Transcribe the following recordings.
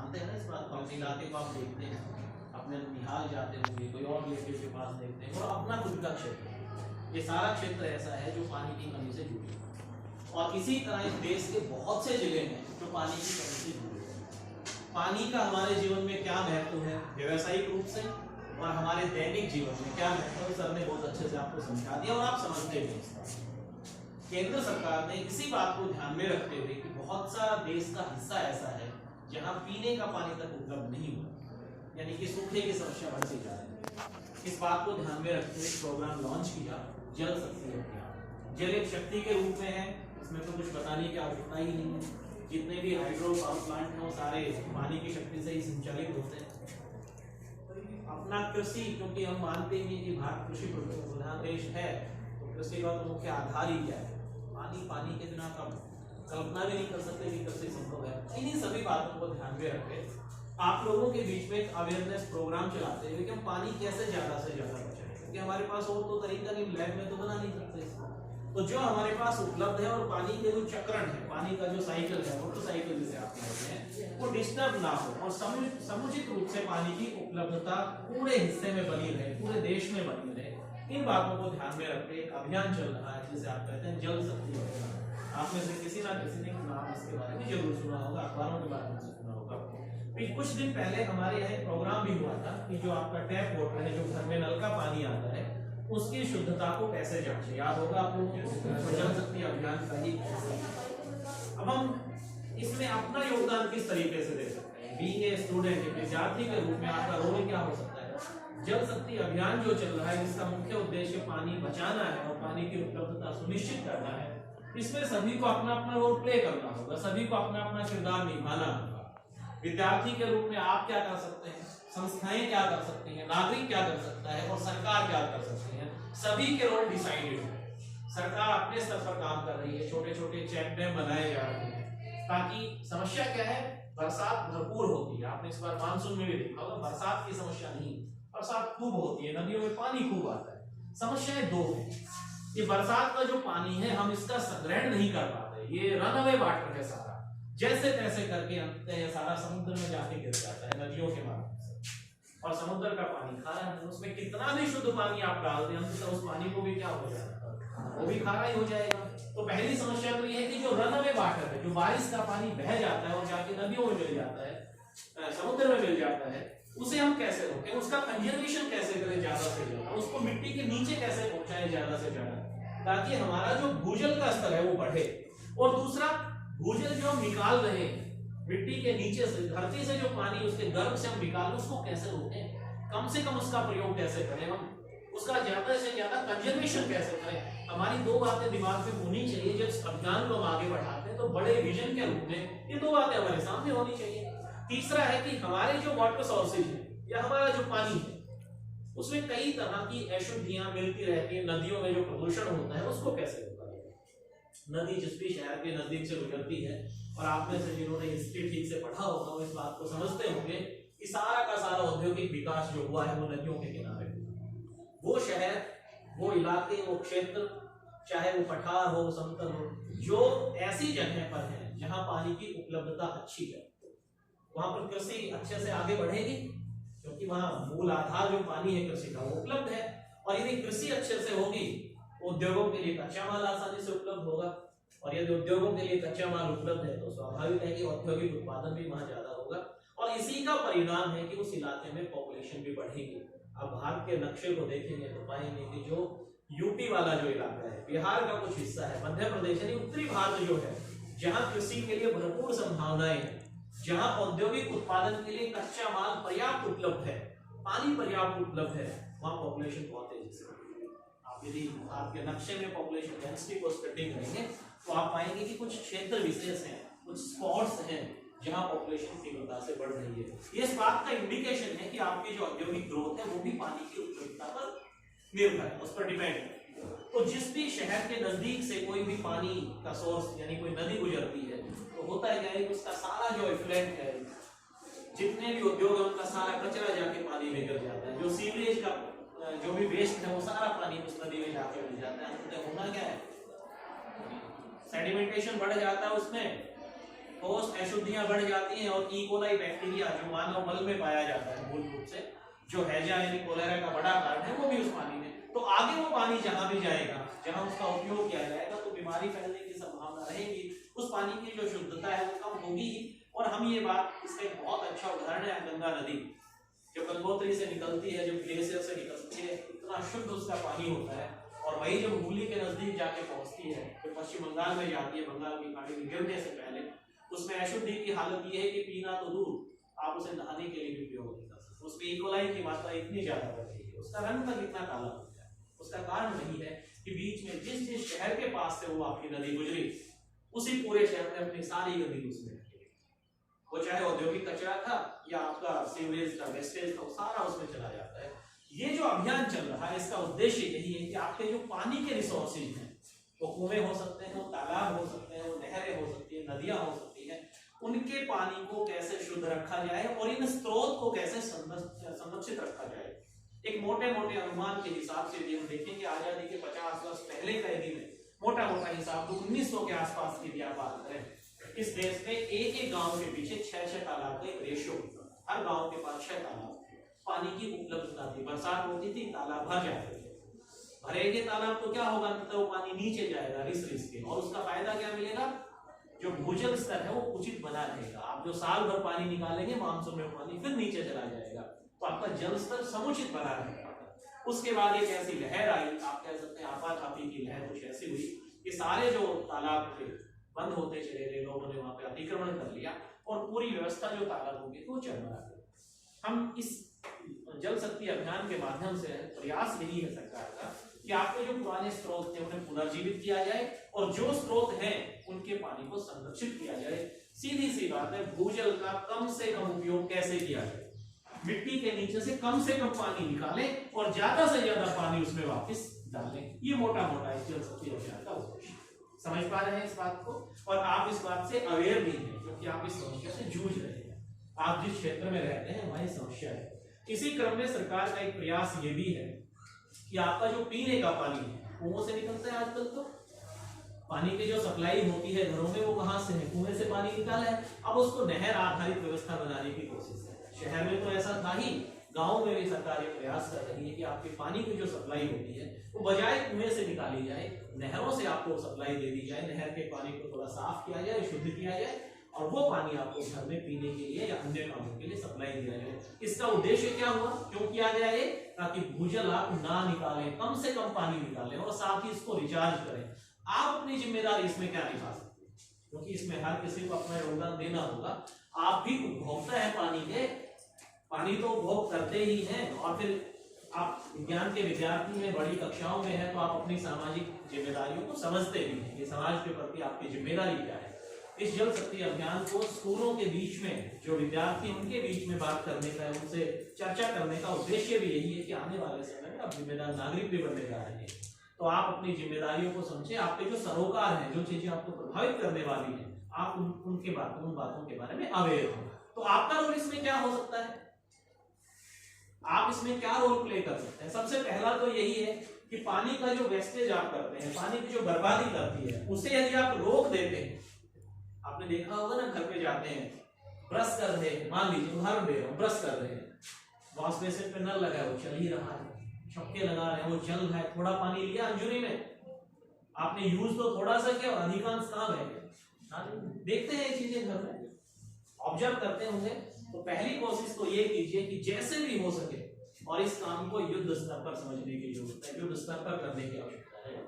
मानते हैं ना इस बात को। अपने इलाके को आप देखते हैं, अपने निहाल जाते होंगे, कोई और रिलेटिव के पास देखते हैं, और अपना खुद का क्षेत्र, ये सारा क्षेत्र ऐसा है जो पानी की कमी से जुड़े। और इसी तरह इस देश के बहुत से जिले हैं जो पानी की कमी से जुड़े हैं। पानी का हमारे जीवन में क्या महत्व है व्यवसायिक रूप से, और हमारे दैनिक जीवन में क्या महत्व है, सर ने बहुत अच्छे से आपको समझा दिया और आप समझते भी हैं। केंद्र सरकार ने इसी बात को ध्यान में रखते हुए कि बहुत सारा देश का हिस्सा ऐसा है जहां पीने का पानी तक उपलब्ध नहीं हुआ, यानी कि सूखे की समस्या बढ़ती जा रही है। इस बात को ध्यान में रखते हुए प्रोग्राम लॉन्च किया जल शक्ति अभियान। जल एक शक्ति के रूप में है, इसमें तो कुछ बताने की आवश्यकता ही नहीं है। जितने भी हाइड्रो पावर प्लांट हैं वो सारे पानी की शक्ति से ही संचालित होते हैं। अपना कृषि, क्योंकि हम मानते हैं कि भारत कृषि प्रधान देश है, तो कृषि का तो मुख्य आधार ही क्या है, पानी के बिना कब कल्पना भी नहीं कर सकते कि कृषि संभव है। इन्हीं सभी बातों को ध्यान में रख के आप लोगों के बीच में एक अवेयरनेस प्रोग्राम चलाते हैं कि हम पानी कैसे ज्यादा से ज्यादा बचाएं, क्योंकि हमारे पास और तो तरीका नहीं, लैब में तो बना नहीं सकते इसको। तो जो हमारे पास उपलब्ध है, और पानी के जो चक्रण है, पानी का जो साइकिल है, मोटर साइकिल जिसे आप कहते हैं, वो डिस्टर्ब ना हो और समुचित रूप से पानी की उपलब्धता पूरे हिस्से में बनी रहे, पूरे देश में बनी रहे। इन बातों को ध्यान में रख के एक अभियान चल रहा है जिसे आप कहते हैं जल शक्ति अभियान। आप में से किसी ना किसी ने नाम इसके बारे में जरूर सुना होगा, अखबारों के बारे में सुना होगा। कुछ दिन पहले हमारे यहाँ प्रोग्राम भी हुआ था कि जो आपका टैप वाटर है, जो घर में नल का पानी आता है, उसकी शुद्धता को कैसे जांचें। याद होगा आप लोगों को जल शक्ति अभियान का ही। अब हम इसमें अपना योगदान किस तरीके से दे सकते हैं? बीइंग ए स्टूडेंट, विद्यार्थी के रूप में आपका रोल क्या हो सकता है? जल शक्ति अभियान जो चल रहा है, इसका मुख्य उद्देश्य पानी बचाना है और पानी की उपलब्धता सुनिश्चित करना है। इसमें सभी को अपना अपना रोल प्ले करना होगा, सभी को अपना अपना किरदार निभाना होगा। विद्यार्थी के रूप में आप क्या कर सकते हैं, संस्थाएं क्या कर सकती हैं, नागरिक क्या कर सकता है और सरकार क्या कर सकती है, सभी के रोल डिसाइडेड है। सरकार अपने स्तर पर काम कर रही है, छोटे छोटे चेक डैम बनाए जा रहे हैं, ताकि समस्या क्या है, बरसात भरपूर होती है। आपने इस बार मानसून में भी देखा होगा, बरसात की समस्या नहीं, बरसात खूब होती है, नदियों में पानी खूब आता है। समस्याएं दो है, ये बरसात का जो पानी है हम इसका संग्रहण नहीं कर पाते, ये रन अवे वाटर है सारा, जैसे तैसे करके अंततः सारा समुद्र में जाके गिर जाता है नदियों के माध्यम से, और समुद्र का पानी खारा है। उसमें कितना भी शुद्ध पानी आप डाल दें, अंततः उस पानी को भी क्या हो जाएगा, वो भी खारा ही हो जाएगा। तो पहली समस्या तो ये है कि जो रन अवे वाटर है, जो बारिश का पानी बह जाता है और जाके नदियों में मिल जाता है, समुद्र में मिल जाता है, उसे हम कैसे रोकें, उसका कंजर्वेशन कैसे करें ज्यादा से ज्यादा, उसको मिट्टी के नीचे कैसे पहुंचाएं ज्यादा से ज्यादा, ताकि हमारा जो भूजल का स्तर है वो बढ़े। और दूसरा, भूजल जो हम निकाल रहे हैं मिट्टी के नीचे से, धरती से जो पानी उसके गर्भ से हम निकाल, उसको कैसे रोकें, कम से कम उसका प्रयोग कैसे करें, हम उसका ज्यादा से ज्यादा कंजर्वेशन कैसे करें। हमारी दो बातें दिमाग में होनी चाहिए जब अभियान को हम आगे बढ़ाते हैं, तो बड़े विजन के रूप में ये दो बातें हमारे सामने होनी चाहिए। तीसरा है कि हमारे जो वाटर सोर्सेज है या हमारा जो पानी है, उसमें कई तरह की अशुद्धियां मिलती रहती है, नदियों में जो प्रदूषण होता है उसको कैसे रोका जाए। नदी जिस भी शहर के नजदीक से गुजरती है, और आप में से जिन्होंने हिस्ट्री ठीक से पढ़ा होगा वो इस बात को समझते होंगे कि सारा का सारा औद्योगिक विकास जो हुआ है वो नदियों के किनारे हुआ। वो शहर, वो इलाके, वो क्षेत्र, चाहे वो पठार हो, समतल हो, जो ऐसी जगह पर है जहां पानी की उपलब्धता अच्छी है, वहां पर कृषि अच्छे से आगे बढ़ेगी, क्योंकि वहां मूल आधार जो पानी है कृषि का वो उपलब्ध है। और यदि कृषि अच्छे से होगी, उद्योगों के लिए कच्चा माल आसानी से उपलब्ध होगा, और यदि उद्योगों के लिए कच्चा माल उपलब्ध है तो स्वाभाविक है कि औद्योगिक उत्पादन भी वहां ज्यादा होगा, और इसी का परिणाम है कि उस इलाके में पॉपुलेशन भी बढ़ेगी। अब भारत के नक्शे को देखेंगे तो पाएंगे कि जो यूपी वाला जो इलाका है, बिहार का कुछ हिस्सा है, मध्य प्रदेश यानी उत्तरी भारत जो है, जहां कृषि के लिए भरपूर संभावनाएं हैं, जहां औद्योगिक उत्पादन के लिए कच्चा माल पर्याप्त उपलब्ध है, पानी पर्याप्त उपलब्ध है, वहां पॉपुलेशन बहुत तेजी से बढ़ेगी। आप यदि आपके नक्शे में पॉपुलेशन डेंसिटी को स्टडी करेंगे तो आप पाएंगे कि कुछ क्षेत्र विशेष हैं, कुछ स्पॉट्स हैं जहां पॉपुलेशन तीव्रता से बढ़ रही है। ये इस बात का इंडिकेशन है कि आपकी जो औद्योगिक ग्रोथ है वो भी पानी की उपलब्धता पर निर्भर है, उस पर डिपेंड है। तो जिस भी शहर के नजदीक से कोई भी पानी का सोर्स यानी कोई नदी गुजरती है, तो होता है क्या है, उसका सारा जो इफ्लुएंट है, जितने भी उद्योग है उनका सारा कचरा जाके पानी में गिर जाता है, जो सीवरेज का जो भी वेस्ट है वो सारा पानी उस नदी में जाके मिल जाता है। तो होना क्या है, सेडिमेंटेशन बढ़ जाता है उसमें, ठोस अशुद्धियां बढ़ जाती हैं और ई कोलाई बैक्टीरिया जो मानव मल में पाया जाता है मूल रूप से, जो हैजा यानी कोलेरा का बड़ा कारण है, वो भी उस पानी में, तो आगे वो पानी जहां भी जाएगा, जहां उसका उपयोग किया जाएगा, तो बीमारी फैलने की संभावना रहेगी। उस पानी की जो शुद्धता है वो कम होगी ही। और हम ये बात, इसका एक बहुत अच्छा उदाहरण है गंगा नदी, जो गंगोत्री से निकलती है, जो ग्लेशियर से निकलती है, इतना शुद्ध उसका पानी होता है। और वही जब हुगली के नजदीक जाके पहुंचती है, जो पश्चिम बंगाल में जाती है, बंगाल की खाड़ी में गिरने से पहले, उसमें अशुद्धि की हालत ये है कि पीना तो दूर, आप उसे नहाने के लिए भी उपयोग नहीं कर सकते। उसमें इकोलाई की मात्रा इतनी ज्यादा बढ़ गई है, उसका रंग तक इतना काला हो गया। उसका कारण वही है कि बीच में जिस शहर के पास से वो आपकी नदी गुजरी, उसी पूरे शहर में अपनी सारी गंदगी उसमें, वो चाहे औद्योगिक कचरा था या आपका सीवरेज का वेस्टेज था, वो सारा उसमें चला जाता है। ये जो अभियान चल रहा है, इसका उद्देश्य यही है कि आपके जो पानी के रिसोर्सेज हैं, वो कुएं हो सकते हैं, वो तालाब हो सकते हैं, वो नहरें हो सकती है, नदियां हो सकती हैं, उनके पानी को कैसे शुद्ध रखा जाए और इन स्रोत को कैसे संरक्षित रखा जाए। एक मोटे मोटे अनुमान के हिसाब से यदि हम देखेंगे, आजादी के 50 वर्ष पहले का यदि में मोटा मोटा हिसाब तो 1900 के आसपास की भी आप बात करें, इस देश में एक एक गांव के पीछे 6-6 तालाब का एक रेशियो होता था। हर गांव के पास 6 तालाब थे। पानी की उपलब्धता थी, बरसात होती थी, तालाब भर जाते थे। भरेंगे तालाब तो क्या होगा, तो वो पानी नीचे जाएगा रिस के, और उसका फायदा क्या मिलेगा, जो भूजल स्तर है वो उचित बना रहेगा। आप जो साल भर पानी निकालेंगे, मानसून में पानी फिर नीचे चला जाएगा, तो आपका जल स्तर समुचित बना रहेगा। उसके बाद एक ऐसी लहर आई, आप कह सकते हैं आपाधापी की लहर कुछ ऐसी हुई कि सारे जो तालाब थे बंद होते चले गए, लोगों ने वहां पे अतिक्रमण कर लिया और पूरी व्यवस्था जो तालाबों की वो चरमरा गई। हम इस जल शक्ति अभियान के माध्यम से प्रयास यही है सरकार का कि आपके जो पुराने स्रोत थे उन्हें पुनर्जीवित किया जाए और जो स्रोत हैं उनके पानी को संरक्षित किया जाए। सीधी सी बात है, भूजल का कम से कम उपयोग कैसे किया जाए, मिट्टी के नीचे से कम पानी निकालें और ज्यादा से ज्यादा पानी उसमें वापस डालें। ये मोटा मोटा इस जल शक्ति अभियान का उद्देश्य। समझ पा रहे हैं इस बात को? और आप इस बात से अवेयर भी हैं क्योंकि आप इस समस्या से जूझ रहे हैं, आप जिस क्षेत्र में रहते हैं वही समस्या है। इसी क्रम में सरकार का एक प्रयास ये भी है कि आपका जो पीने का पानी है कुओं से निकलता है। आजकल तो पानी की जो सप्लाई होती है घरों में, वो कहां से है, कुएं से पानी निकाला है। अब उसको नहर आधारित व्यवस्था बनाने की कोशिश है। शहर में तो ऐसा था ही, गांव में भी सरकार ये प्रयास कर रही है कि आपके पानी की जो सप्लाई होती है वो बजाय कुएं से निकाली जाए, नहरों से आपको सप्लाई दे दी जाए। नहर के पानी को थोड़ा साफ किया जाए, शुद्ध किया जाए और वो पानी आपको घर में पीने के लिए या अन्य कामों के लिए सप्लाई दिया जाए। इसका उद्देश्य क्या हुआ, क्यों किया गया ये, ताकि भूजल आप ना निकालें, कम से कम पानी निकालें और साथ ही इसको रिचार्ज करें। आप अपनी जिम्मेदारी इसमें क्या निभा सकते हैं, क्योंकि इसमें हर किसी को अपना योगदान देना होगा। आप भी उपभोक्ता है पानी के, पानी तो उपभोग करते ही हैं और फिर आप विज्ञान के विद्यार्थी में बड़ी कक्षाओं में है तो आप अपनी सामाजिक जिम्मेदारियों को समझते भी हैं। ये समाज के प्रति आपकी जिम्मेदारी क्या है। इस जल शक्ति अभियान को स्कूलों के बीच में जो विद्यार्थी उनके बीच में बात करने का, उनसे चर्चा करने का उद्देश्य भी यही है कि आने वाले समय में आप जिम्मेदार नागरिक भी बनने जा रहे हैं, तो आप अपनी जिम्मेदारियों को समझें। आपके जो सरोकार हैं, जो चीजें आपको प्रभावित करने वाली हैं, आप उन बातों के बारे में अवेयर हो। तो आपका रोल इसमें क्या हो सकता है, आप इसमें क्या रोल प्ले कर सकते हैं। सबसे पहला तो यही है कि पानी का जो वेस्टेज आप करते हैं, पानी की जो बर्बादी करती है, उसे यदि आप रोक देते हैं। आपने देखा होगा ना, घर पे जाते हैं, ब्रश कर रहे हैं, मान लीजिए उदाहरण दे रहा हूं, ब्रश कर रहे हैं, वॉश बेसिन पे नल लगा है, वो चल ही रहा है, छक्के लगा रहे हैं, वो चल रहा है, थोड़ा पानी लिया अंजुरी में, आपने यूज तो थोड़ा सा किया और अधिकांश कहां गए। देखते हैं ये चीजें घर में, ऑब्जर्व करते होंगे। तो पहली कोशिश तो ये कीजिए कि जैसे भी हो सके, और इस काम को युद्ध स्तर पर समझने की जरूरत है, युद्ध स्तर पर करने की आवश्यकता है,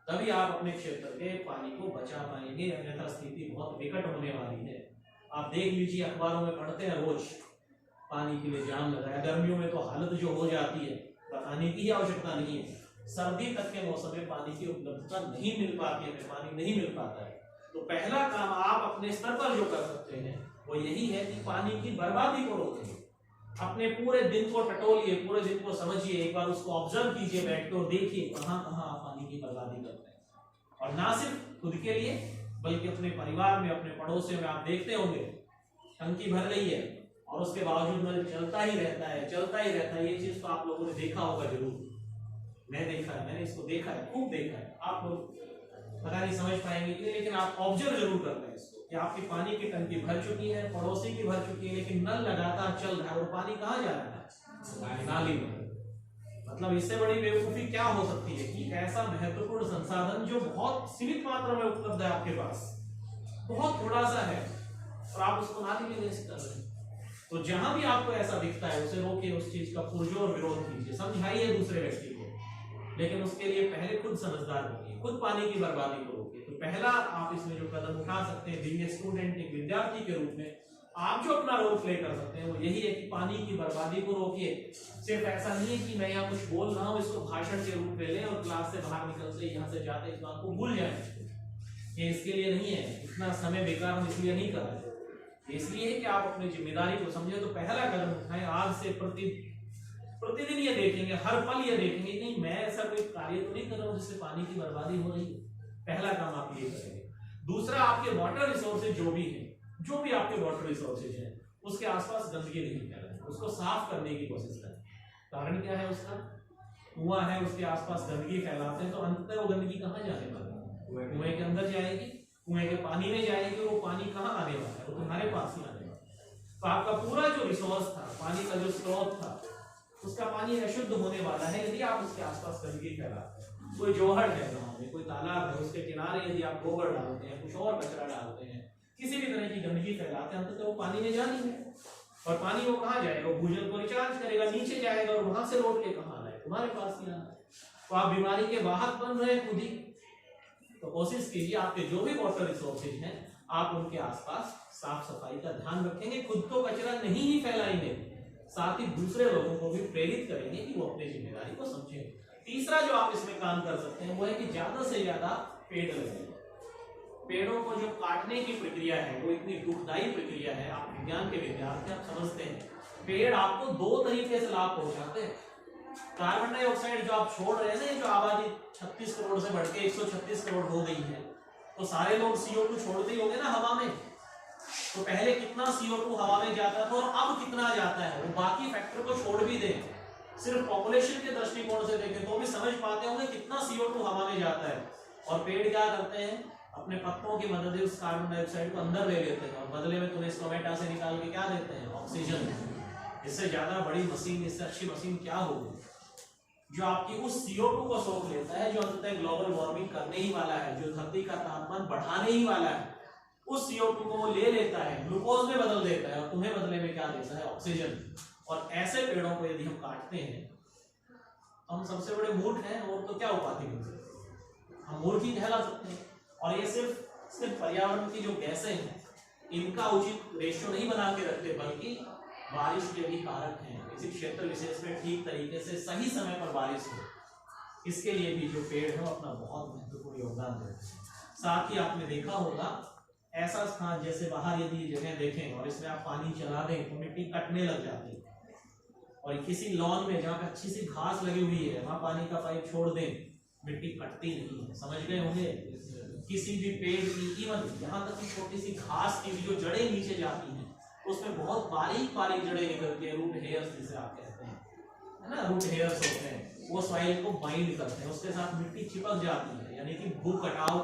तभी आप अपने क्षेत्र के पानी को बचा पाएंगे, अन्यथा स्थिति बहुत विकट होने वाली है। आप देख लीजिए, अखबारों में पढ़ते हैं रोज, पानी के लिए जाम लगाया। गर्मियों में तो हालत जो हो जाती है बताने की ही आवश्यकता नहीं है। सर्दी तक के मौसम में पानी की उपलब्धता नहीं मिल पाती है, पानी नहीं मिल पाता है। तो पहला काम आप अपने स्तर पर जो कर सकते हैं वो यही है कि पानी की बर्बादी को रोकें। अपने पूरे दिन को टटोलिए, पूरे दिन को समझिए, एक बार उसको ऑब्जर्व कीजिए, बैठ के और देखिए कहां कहां आप पानी की बर्बादी करते हैं। और ना सिर्फ खुद के लिए बल्कि अपने परिवार में, अपने पड़ोसियों में। आप देखते होंगे टंकी भर रही है और उसके बावजूद नल चलता ही रहता है। ये चीज तो आप लोगों ने देखा होगा जरूर, मैंने इसको देखा है, खूब देखा है। आप लोग पता नहीं समझ पाएंगे कि, लेकिन आप ऑब्जर्व जरूर करते हैं इसको। कि आपकी पानी की टंकी भर चुकी है, पड़ोसी की भर चुकी है, लेकिन नल लगातार चल रहा है और पानी कहाँ जा रहा है? नाली में। मतलब इससे बड़ी बेवकूफी क्या हो सकती है कि ऐसा महत्वपूर्ण संसाधन जो बहुत सीमित मात्रा में उपलब्ध है आपके पास, बहुत थोड़ा सा है, और आप उसको नाली में वेस्ट कर रहे हैं। तो जहां भी आपको ऐसा दिखता है उसे रोकिए, उस चीज का पुरजोर विरोध कीजिए, समझाइए दूसरे व्यक्ति को, लेकिन उसके लिए पहले खुद समझदार बनिए, खुद पानी की बर्बादी को रोकिए। तो पहला आप इसमें जो कदम उठा सकते हैं, बीइंग ए स्टूडेंट, एक विद्यार्थी के रूप में आप जो अपना रोल प्ले कर सकते हैं वो यही है कि पानी की बर्बादी को रोकिए। सिर्फ ऐसा नहीं है कि मैं यहाँ कुछ बोल रहा हूँ इसको भाषण के रूप में लें और क्लास से बाहर निकलते यहाँ से जाते इस बात को भूल जाएं। ये इसके लिए नहीं है, इतना समय बेकार हम इसलिए नहीं कर रहे, इसलिए कि आप अपनी जिम्मेदारी को समझे। तो पहला कदम उठाएं, आज से प्रतिदिन ये देखेंगे, हर पल ये देखेंगे नहीं मैं ऐसा कोई कार्य तो नहीं कर रहा हूँ जिससे पानी की बर्बादी हो रही है। पहला काम आप ये करेंगे। दूसरा, आपके वाटर रिसोर्सेज जो भी हैं, जो भी आपके वाटर रिसोर्सेज हैं, उसके आसपास गंदगी नहीं फैलाएं, उसको साफ करने की कोशिश करें। कारण क्या है उसका? कुआं है, उसके आसपास गंदगी फैलाते हैं तो अंततः वो गंदगी कहाँ जाने वाली है? कुएं के अंदर जाएगी, कुएं के पानी में जाएगी, वो पानी कहाँ आने वाला है? वो तुम्हारे पास ही आने वाला है। तो आपका पूरा जो रिसोर्स था, पानी का जो स्रोत था, उसका पानी अशुद्ध होने वाला है यदि आप उसके आसपास गंदगी फैलाते हैं। कोई जोहड़ है गाँव में, कोई तालाब है, उसके किनारे यदि आप गोबर डालते हैं, कुछ और कचरा डालते हैं, किसी भी तरह की गंदगी फैलाते हैं, तो वो पानी में जानी है। और पानी वो कहाँ जाएगा? भूजल को रिचार्ज करेगा, नीचे जाएगा और वहां से लौट के कहाँ आना है? तुम्हारे पास ही आना है। तो आप बीमारी के वाहक बन रहे हैं खुद ही। तो कोशिश कीजिए आपके जो भी वाटर रिसोर्सेज हैं आप उनके आसपास साफ सफाई का ध्यान रखेंगे, खुद तो कचरा नहीं ही फैलाएंगे, साथ ही दूसरे लोगों को भी प्रेरित करेंगे कि वो अपनी जिम्मेदारी को समझें। तीसरा जो आप इसमें काम कर सकते हैं वो है कि ज्यादा से ज्यादा पेड़ लगाइए। पेड़ों को जो काटने की प्रक्रिया है वो इतनी दुखदायी प्रक्रिया है, आप विज्ञान के विद्यार्थी आप समझते हैं। पेड़ आपको दो तरीके से लाभ पहुंचाते हैं। कार्बन डाइऑक्साइड जो आप छोड़ रहे हैं, जो आबादी 36 करोड़ से बढ़ के 136 करोड़ हो गई है, तो सारे लोग CO2 छोड़ते ही होंगे ना हवा में। तो पहले कितना CO2 हवा में जाता था और अब कितना जाता है, वो बाकी फैक्टर को छोड़ भी दें, सिर्फ पॉपुलेशन के दृष्टिकोण से देखें तो भी समझ पाते होंगे कितना CO2 हवा में जाता है। और पेड़ क्या करते हैं? अपने पत्तों की मदद से उस कार्बन डाइऑक्साइड को अंदर ले लेते हैं और बदले में तुम्हें स्टोमेटा से निकाल के क्या देते हैं? ऑक्सीजन। इससे ज्यादा बड़ी मशीन, इससे अच्छी मशीन क्या होगी जो आपकी उस CO2 को सोख लेता है, जो अंततः ग्लोबल वार्मिंग करने ही वाला है, जो धरती का तापमान बढ़ाने ही वाला है। उस CO2 को वो ले लेता है, ग्लूकोज में बदल देता है और तुम्हें बदले में क्या देता है? ऑक्सीजन। और ऐसे पेड़ों को यदि हम काटते हैं, हम सबसे बड़े मूर्ख हैं, और तो क्या उपाधि मिल सकती है? हम मूर्ख ही कहला सकते हैं। और ये सिर्फ पर्यावरण की जो गैसें हैं इनका उचित रेशियो नहीं बना के रखते, बल्कि बारिश के भी कारक हैं। किसी क्षेत्र विशेष में ठीक तरीके से सही समय पर बारिश हो, इसके लिए भी जो पेड़ है वो अपना बहुत महत्वपूर्ण योगदान देते हैं। साथ ही आपने देखा होगा ऐसा स्थान जैसे बाहर यदि जगह देखें और इसमें आप पानी चला दें तो मिट्टी कटने लग जाती है। और किसी लॉन में जहाँ पे अच्छी सी घास लगी हुई है वहां पानी का पाइप छोड़ दें, मिट्टी कटती नहीं है। समझ गए होंगे? किसी भी पेड़ की, इवन यहाँ तक कि छोटी सी घास की भी जो जड़ें नीचे जाती हैं उसमें बहुत बारीक बारीक जड़ें निकलती है, रूट हेयर्स जिसे आप कहते हैं, है ना? रूट हेयर्स होते हैं, वो सॉइल को बाइंड करते हैं, उसके साथ मिट्टी चिपक जाती है, यानी कि भू कटाव